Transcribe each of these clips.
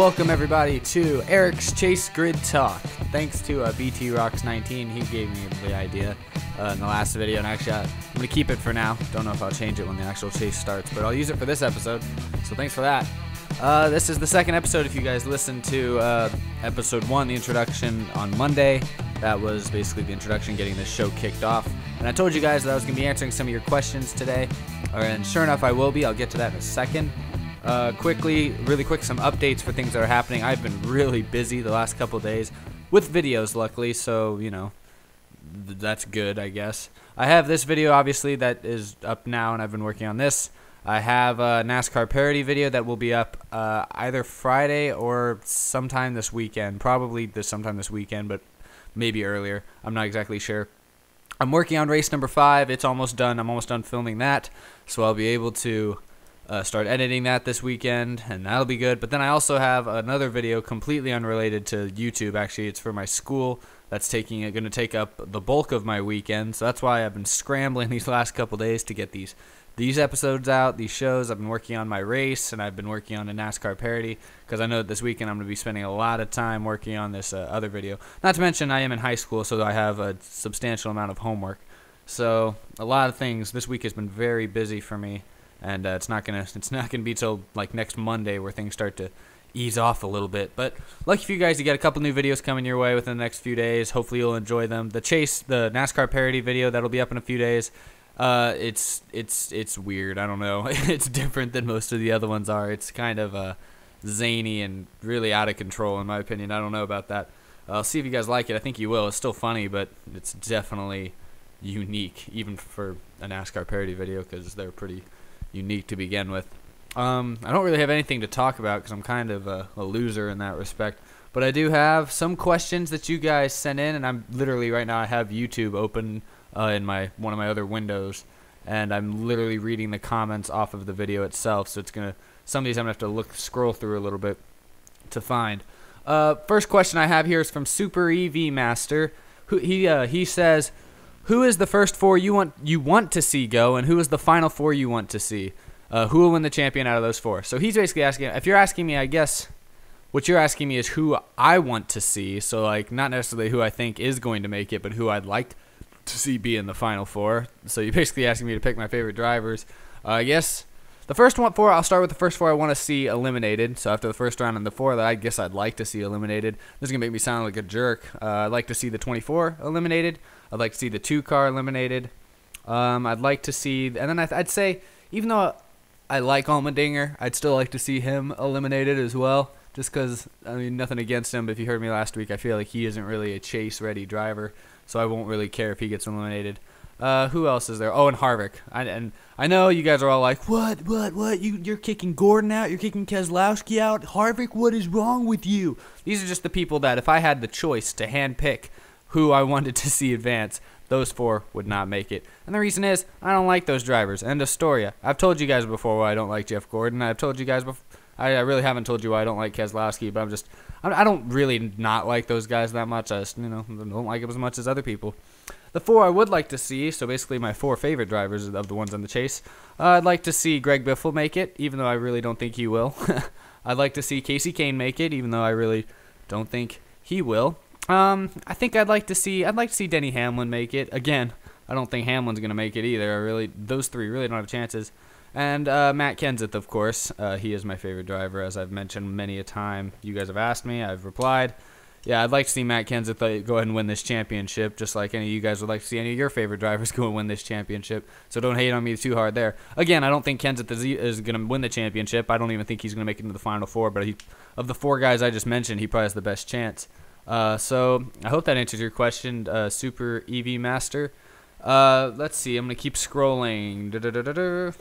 welcome everybody to Eric's Chase Grid Talk. Thanks to BT Rocks 19, he gave me the idea in the last video, and actually I'm going to keep it for now. Don't know if I'll change it when the actual chase starts, but I'll use it for this episode, so thanks for that. This is the second episode. If you guys listened to episode 1, the introduction on Monday, that was basically the introduction, getting this show kicked off. And I told you guys that I was going to be answering some of your questions today, and sure enough I will be. I'll get to that in a second. Really quick, some updates for things that are happening. I've been really busy the last couple days with videos, luckily, so, you know, that's good, I guess. I have this video, obviously, that is up now, and I've been working on this. I have a NASCAR parody video that will be up either Friday or sometime this weekend. Probably sometime this weekend, but maybe earlier. I'm not exactly sure. I'm working on race number 5. It's almost done. I'm almost done filming that, so I'll be able to start editing that this weekend, and that'll be good. But then I also have another video completely unrelated to YouTube. Actually, it's for my school. That's going to take up the bulk of my weekend, so that's why I've been scrambling these last couple days to get these episodes out, these shows. I've been working on my race, and I've been working on a NASCAR parody, because I know that this weekend I'm going to be spending a lot of time working on this other video. Not to mention I am in high school, so I have a substantial amount of homework. So a lot of things. This week has been very busy for me. And it's not gonna be till like next Monday where things start to ease off a little bit. But lucky for you guys, you got a couple new videos coming your way within the next few days. Hopefully you'll enjoy them. The NASCAR parody video that'll be up in a few days. It's weird. I don't know. It's different than most of the other ones are. It's kind of zany and really out of control in my opinion. I don't know about that. I'll see if you guys like it. I think you will. It's still funny, but it's definitely unique, even for a NASCAR parody video, because they're pretty unique to begin with. I don't really have anything to talk about because I'm kind of a loser in that respect, but I do have some questions that you guys sent in, and I'm literally right now I have YouTube open in one of my other windows, and I'm literally reading the comments off of the video itself. So some of these I'm gonna have to scroll through a little bit to find. First question I have here is from Super EV Master. He says, who is the first 4 you want to see go, and who is the final 4 you want to see? Who will win the champion out of those 4? So he's basically asking, if you're asking me, I guess what you're asking me is who I want to see. So like not necessarily who I think is going to make it, but who I'd like to see be in the final 4. So you're basically asking me to pick my favorite drivers. I guess the first 4, I'll start with the first 4 I want to see eliminated. So after the first round and the 4 that I guess I'd like to see eliminated. This is going to make me sound like a jerk. I'd like to see the 24 eliminated. I'd like to see the 2 car eliminated. I'd like to see, and then I'd say, even though I like Allmendinger, I'd still like to see him eliminated as well. Just because, I mean, nothing against him, but if you heard me last week, I feel like he isn't really a chase-ready driver, so I won't really care if he gets eliminated. Who else is there? Oh, and Harvick. And I know you guys are all like, what? You're kicking Gordon out? You're kicking Keselowski out? Harvick, what is wrong with you? These are just the people that if I had the choice to handpick who I wanted to see advance, those 4 would not make it. And the reason is, I don't like those drivers. End of story. I've told you guys before why I don't like Jeff Gordon. I've told you guys before. I really haven't told you why I don't like Keselowski, but I don't really not like those guys that much. I just, don't like them as much as other people. The 4 I would like to see, so basically my 4 favorite drivers of the ones on the chase, I'd like to see Greg Biffle make it, even though I really don't think he will. I'd like to see Casey Kane make it, even though I really don't think he will. I think I'd like to see Denny Hamlin make it. Again, I don't think Hamlin's gonna make it either. Those 3 really don't have chances. And Matt Kenseth, of course. He is my favorite driver, as I've mentioned many a time. You guys have asked me, I've replied. Yeah, I'd like to see Matt Kenseth go ahead and win this championship, just like any of you guys would like to see any of your favorite drivers go and win this championship. So don't hate on me too hard there. Again, I don't think Kenseth is going to win the championship. I don't even think he's going to make it into the final 4, but of the 4 guys I just mentioned, he probably has the best chance. So I hope that answers your question, Super EV Master. Let's see. I'm going to keep scrolling.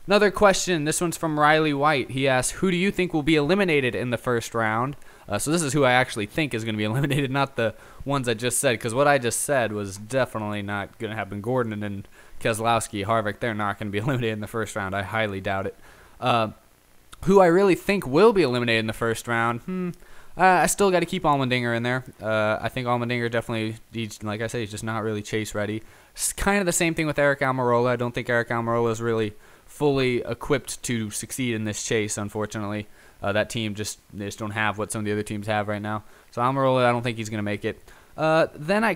Another question. This one's from Riley White. He asks, who do you think will be eliminated in the first round? So this is who I actually think is going to be eliminated, not the ones I just said, because what I just said was definitely not going to happen. Gordon and Keselowski, Harvick, they're not going to be eliminated in the first round. I highly doubt it. Who I really think will be eliminated in the first round, I still got to keep Allmendinger in there. I think Allmendinger definitely, like I said, he's just not really chase ready. It's kind of the same thing with Eric Almirola. I don't think Eric Almirola is really fully equipped to succeed in this chase, unfortunately. That team they just don't have what some of the other teams have right now. So Almirola, I don't think he's going to make it. Then I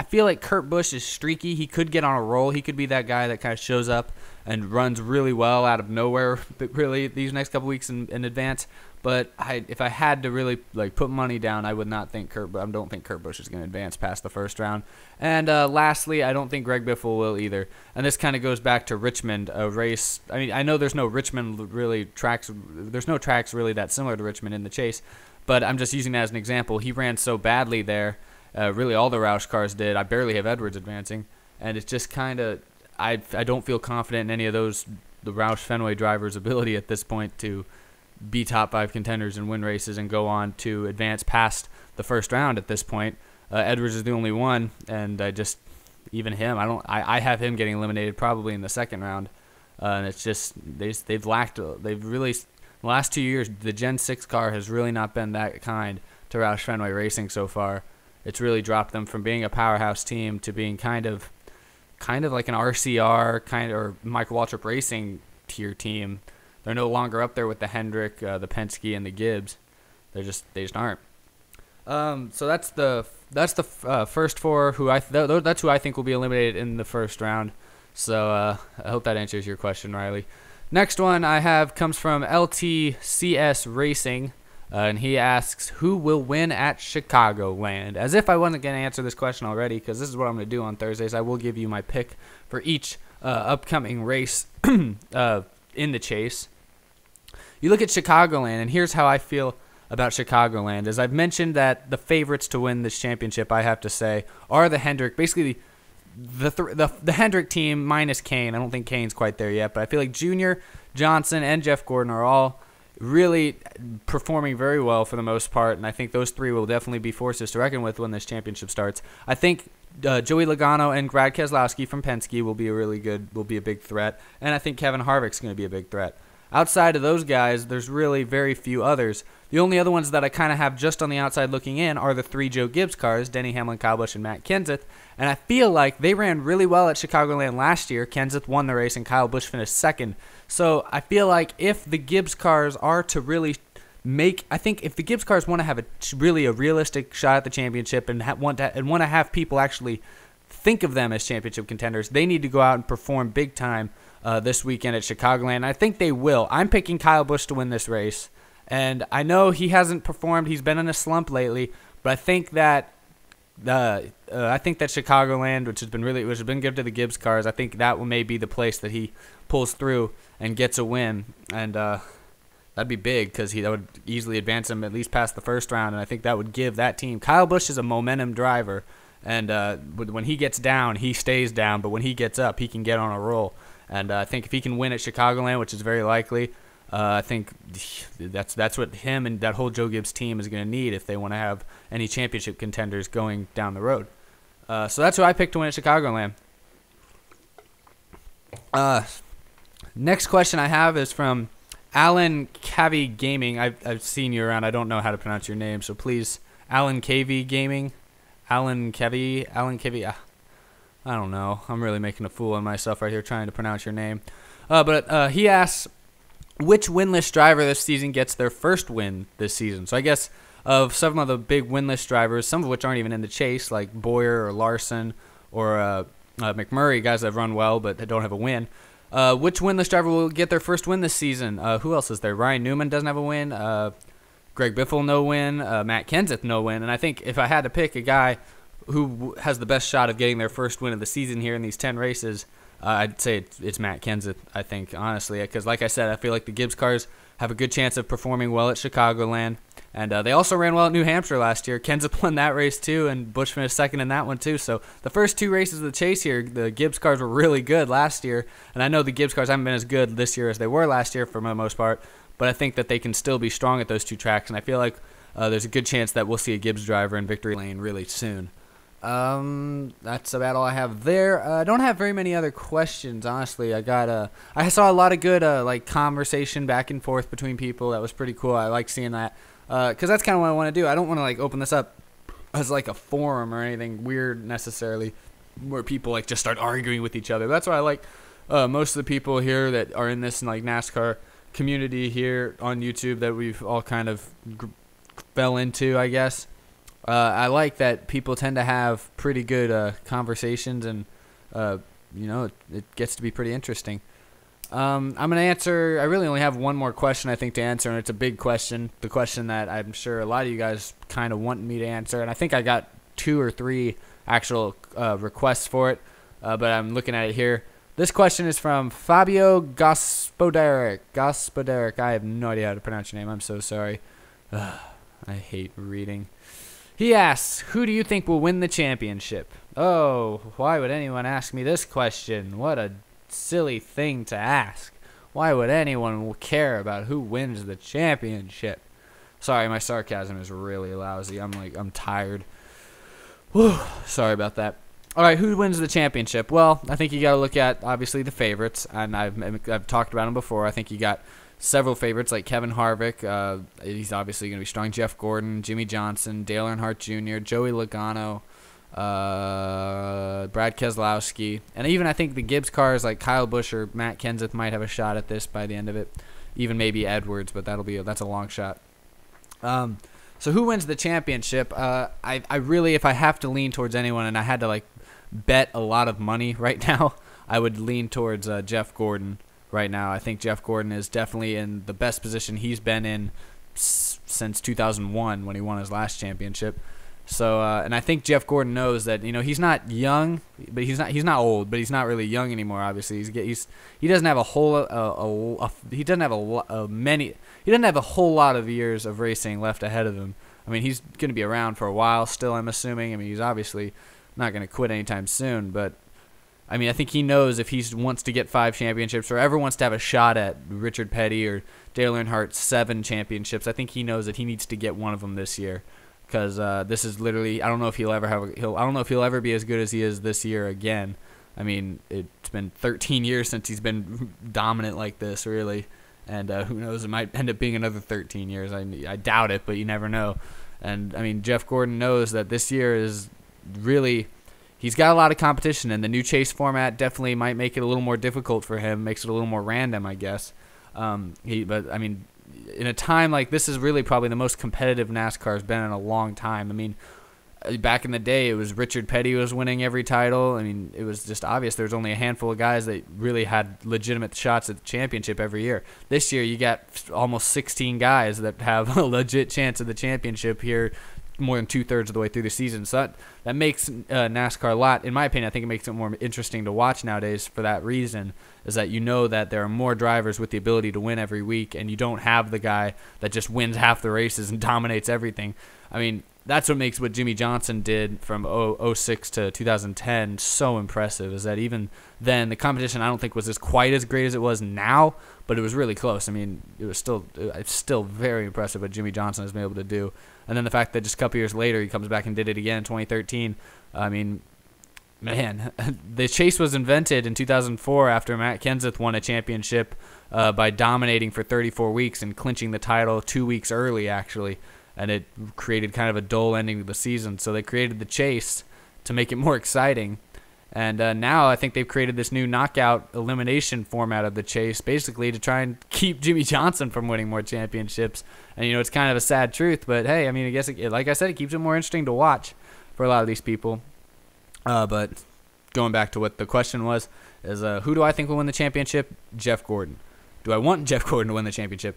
feel like Kurt Busch is streaky. He could get on a roll. He could be that guy that kind of shows up and runs really well out of nowhere, really, these next couple weeks in advance. But if I had to really put money down, I would not think I don't think Kurt Busch is going to advance past the first round. And lastly, I don't think Greg Biffle will either. And this kind of goes back to Richmond, a race. I mean, I know there's no Richmond really tracks. There's no tracks really that similar to Richmond in the chase. But I'm just using that as an example. He ran so badly there. Really, all the Roush cars did. I barely have Edwards advancing, and it's just kind of I don't feel confident in any of the Roush Fenway drivers' ability at this point to be top 5 contenders and win races and go on to advance past the first round at this point. Edwards is the only one, and even him, I have him getting eliminated probably in the second round. And it's just they've really. The last 2 years, the Gen 6 car has really not been that kind to Roush Fenway Racing so far. It's really dropped them from being a powerhouse team to being kind of like an RCR or Michael Waltrip Racing tier team. They're no longer up there with the Hendrick, the Penske, and the Gibbs. They just aren't. So that's the first 4 that's who I think will be eliminated in the first round. So I hope that answers your question, Riley. Next one I have comes from LTCS Racing, and he asks, who will win at Chicagoland? As if I wasn't going to answer this question already, because this is what I'm going to do on Thursdays. I will give you my pick for each upcoming race in the chase. You look at Chicagoland, and here's how I feel about Chicagoland. As I've mentioned that the favorites to win this championship, I have to say, are the Hendrick, basically the Hendrick team minus Kane. I don't think Kane's quite there yet, but I feel like Junior, Johnson, and Jeff Gordon are all really performing very well for the most part, and I think those 3 will definitely be forces to reckon with when this championship starts. I think Joey Logano and Brad Keselowski from Penske will be a big threat, and I think Kevin Harvick's going to be a big threat. Outside of those guys, there's really very few others. The only other ones that I kind of have just on the outside looking in are the 3 Joe Gibbs cars, Denny Hamlin, Kyle Busch, and Matt Kenseth. And I feel like they ran really well at Chicagoland last year. Kenseth won the race, and Kyle Busch finished second. So I feel like if the Gibbs cars are to really if the Gibbs cars want to have a realistic shot at the championship and want to have people actually think of them as championship contenders, they need to go out and perform big time this weekend at Chicagoland. I think they will. I'm picking Kyle Busch to win this race, and I know he hasn't performed. He's been in a slump lately, but I think that Chicagoland, which has been given to the Gibbs cars, I think that may be the place that he pulls through and gets a win, and that'd be big because that would easily advance him at least past the first round, and I think that would give that team. Kyle Busch is a momentum driver, and when he gets down, he stays down, but when he gets up, he can get on a roll. And I think if he can win at Chicagoland, which is very likely, I think that's what him and that whole Joe Gibbs team is going to need if they want to have any championship contenders going down the road. So that's who I picked to win at Chicagoland. Next question I have is from Alan Cavey Gaming. I've seen you around. I don't know how to pronounce your name, so please, Alan Cavey Gaming. Alan Cavey. I don't know. I'm really making a fool of myself right here trying to pronounce your name. But he asks, which winless driver this season gets their first win this season? So I guess of some of the big winless drivers, some of which aren't even in the chase, like Boyer or Larson or McMurray, guys that have run well but don't have a win. Which winless driver will get their first win this season? Who else is there? Ryan Newman doesn't have a win. Greg Biffle, no win. Matt Kenseth, no win. And I think if I had to pick a guy who has the best shot of getting their first win of the season here in these 10 races, I'd say it's Matt Kenseth, I think, honestly. Because like I said, I feel like the Gibbs cars have a good chance of performing well at Chicagoland. And they also ran well at New Hampshire last year. Kenseth won that race too, and Busch finished second in that one too. So the first 2 races of the chase here, the Gibbs cars were really good last year. And I know the Gibbs cars haven't been as good this year as they were last year for the most part. But I think that they can still be strong at those 2 tracks. And I feel like there's a good chance that we'll see a Gibbs driver in victory lane really soon. That's about all I have there. I don't have very many other questions, honestly. I saw a lot of good like conversation back and forth between people. That was pretty cool. I like seeing that because that's kind of what I want to do. I don't want to like open this up as like a forum or anything weird necessarily, where people like just start arguing with each other. That's why I like most of the people here that are in this like NASCAR community here on YouTube that we've all kind of fell into, I guess. I like that people tend to have pretty good conversations, and you know, it gets to be pretty interesting. I'm going to answer, I really only have one more question I think to answer, and it's a big question, the question that I'm sure a lot of you guys kind of want me to answer, and I think I got 2 or 3 actual requests for it, but I'm looking at it here. This question is from Fabio Gospoderic. I have no idea how to pronounce your name. I'm so sorry. I hate reading. He asks, who do you think will win the championship? Oh, why would anyone ask me this question? What a silly thing to ask. Why would anyone care about who wins the championship? Sorry, my sarcasm is really lousy. I'm tired. Whew, sorry about that. All right, who wins the championship? Well, I think you got to look at, obviously, the favorites, and I've talked about them before. I think you got several favorites like Kevin Harvick. He's obviously going to be strong. Jeff Gordon, Jimmy Johnson, Dale Earnhardt Jr., Joey Logano, Brad Keselowski, and even I think the Gibbs cars like Kyle Busch or Matt Kenseth might have a shot at this by the end of it. Even maybe Edwards, but that's a long shot. So who wins the championship? I really, if I have to lean towards anyone, and I had to like bet a lot of money right now, I would lean towards Jeff Gordon right now. I think Jeff Gordon is definitely in the best position he's been in since 2001 when he won his last championship. So and I think Jeff Gordon knows that, you know, he's not young, but he's not old, but he's not really young anymore. Obviously, he doesn't have a whole he doesn't have a whole lot of years of racing left ahead of him. I mean, he's going to be around for a while still, I'm assuming. I mean, he's obviously not going to quit anytime soon, but I mean, I think he knows if he wants to get 5 championships or ever wants to have a shot at Richard Petty or Dale Earnhardt 7 championships, I think he knows that he needs to get one of them this year. Because this is literally, I don't know if he'll ever be as good as he is this year again. I mean, it's been 13 years since he's been dominant like this, really, and who knows, it might end up being another 13 years. I doubt it, but you never know. And I mean, Jeff Gordon knows that this year is really, he's got a lot of competition, and the new chase format definitely might make it a little more difficult for him, makes it a little more random, I guess. But I mean, in a time like this is really probably the most competitive NASCAR's been in a long time. I mean, back in the day, it was Richard Petty who was winning every title. I mean, it was just obvious. There was only a handful of guys that really had legitimate shots at the championship every year. This year, you got almost 16 guys that have a legit chance at the championship here more than 2/3 of the way through the season. So that makes NASCAR a lot, in my opinion, I think it makes it more interesting to watch nowadays for that reason, is that you know that there are more drivers with the ability to win every week, and you don't have the guy that just wins half the races and dominates everything. I mean, that's what makes what Jimmy Johnson did from 06 to 2010 so impressive, is that even then the competition I don't think was quite as great as it was now, but it was really close. I mean, it's still very impressive what Jimmy Johnson has been able to do. And then the fact that just a couple years later he comes back and did it again in 2013, I mean, man, the chase was invented in 2004 after Matt Kenseth won a championship by dominating for 34 weeks and clinching the title 2 weeks early, actually. And it created kind of a dull ending to the season. So they created the chase to make it more exciting. And now I think they've created this new knockout elimination format of the chase, basically to try and keep Jimmy Johnson from winning more championships. And, you know, it's kind of a sad truth. But, hey, I mean, I guess, like I said, it keeps it more interesting to watch for a lot of these people. But going back to what the question was, is who do I think will win the championship? Jeff Gordon. Do I want Jeff Gordon to win the championship?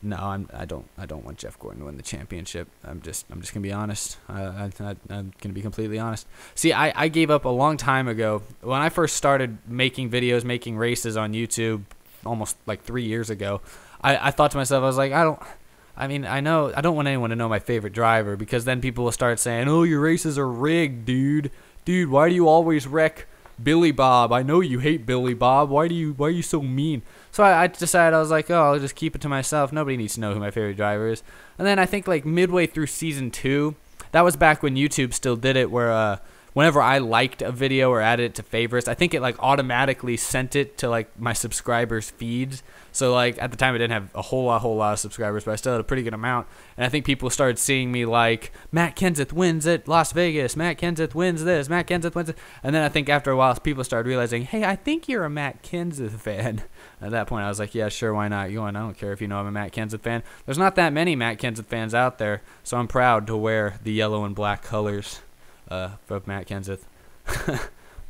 No, I don't want Jeff Gordon to win the championship. I'm just gonna be honest. I'm gonna be completely honest. See, I gave up a long time ago when I first started making videos, making races on YouTube, almost like 3 years ago. I thought to myself, I was like, I don't want anyone to know my favorite driver, because then people will start saying, oh, your races are rigged, dude. Dude, why do you always wreck Billy Bob? I know you hate Billy Bob. Why are you so mean? So I decided, I was like, oh, I'll just keep it to myself. Nobody needs to know who my favorite driver is. And then I think like midway through season 2, that was back when YouTube still did it, where whenever I liked a video or added it to favorites, I think it like automatically sent it to like my subscribers' feeds. So like at the time I didn't have a whole lot of subscribers, but I still had a pretty good amount. And I think people started seeing me like, Matt Kenseth wins at Las Vegas, Matt Kenseth wins this, Matt Kenseth wins it. And then I think after a while people started realizing, hey, I think you're a Matt Kenseth fan. At that point I was like, yeah, sure, why not? I don't care if you know I'm a Matt Kenseth fan. There's not that many Matt Kenseth fans out there, so I'm proud to wear the yellow and black colors of Matt Kenseth.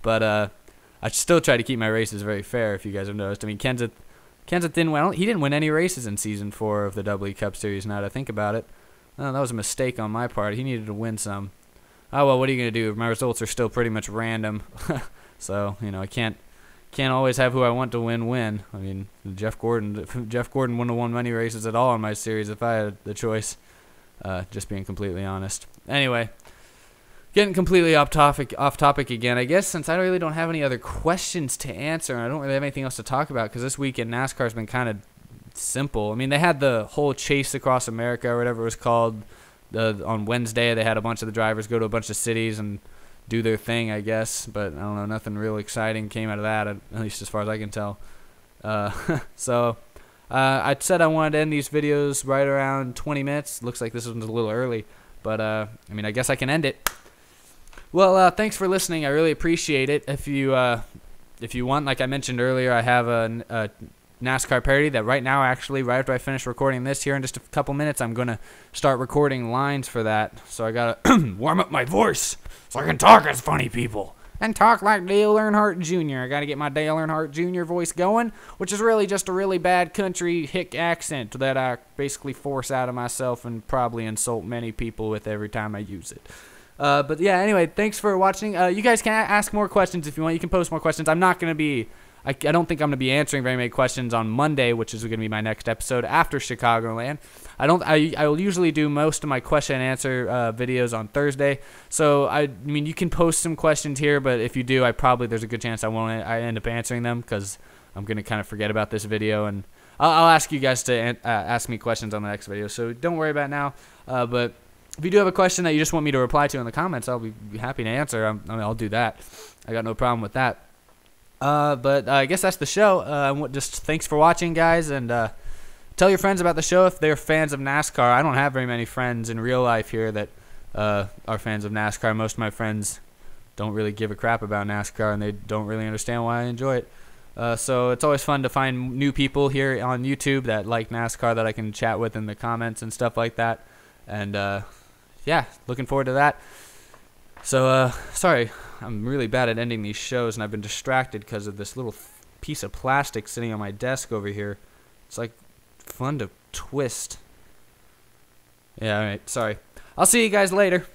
But I still try to keep my races very fair, if you guys have noticed. I mean, Kenseth didn't win. He didn't win any races in Season 4 of the W Cup Series, now that I think about it. Oh, that was a mistake on my part. He needed to win some. Oh, well, what are you going to do? My results are still pretty much random. So, I can't always have who I want to win. I mean, Jeff Gordon wouldn't have won many races at all in my series if I had the choice. Just being completely honest. Anyway, getting completely off topic again. I guess since I really don't have any other questions to answer, and I don't really have anything else to talk about, because this week in NASCAR has been kind of simple. I mean, they had the whole Chase Across America, or whatever it was called, on Wednesday. They had a bunch of the drivers go to a bunch of cities and do their thing, I guess. But I don't know, nothing real exciting came out of that, at least as far as I can tell. So I said I wanted to end these videos right around 20 minutes. Looks like this one's a little early, but I mean, I guess I can end it. Well, thanks for listening. I really appreciate it. If you want, like I mentioned earlier, I have a NASCAR parody that right now, actually, right after I finish recording this here in just a couple minutes, I'm going to start recording lines for that. So I got to warm up my voice so I can talk as funny people and talk like Dale Earnhardt Jr. I got to get my Dale Earnhardt Jr. voice going, which is really just a really bad country hick accent that I basically force out of myself and probably insult many people with every time I use it. But yeah, anyway, thanks for watching. You guys can ask more questions if you want. You can post more questions. I'm not going to be... I don't think I'm going to be answering very many questions on Monday, which is going to be my next episode after Chicagoland. I will usually do most of my question and answer videos on Thursday. So I mean, you can post some questions here, but if you do, there's a good chance I end up answering them, because I'm going to kind of forget about this video, and I'll ask you guys to ask me questions on the next video. So don't worry about it now. But if you do have a question that you just want me to reply to in the comments, I'll be happy to answer. I mean, I'll do that. I got no problem with that. But I guess that's the show. Just thanks for watching, guys, and tell your friends about the show if they're fans of NASCAR. I don't have very many friends in real life here that are fans of NASCAR. Most of my friends don't really give a crap about NASCAR, and they don't really understand why I enjoy it. So it's always fun to find new people here on YouTube that like NASCAR that I can chat with in the comments and stuff like that. And yeah, looking forward to that. So, sorry, I'm really bad at ending these shows, and I've been distracted because of this little piece of plastic sitting on my desk over here. It's like fun to twist. Yeah, alright, sorry. I'll see you guys later.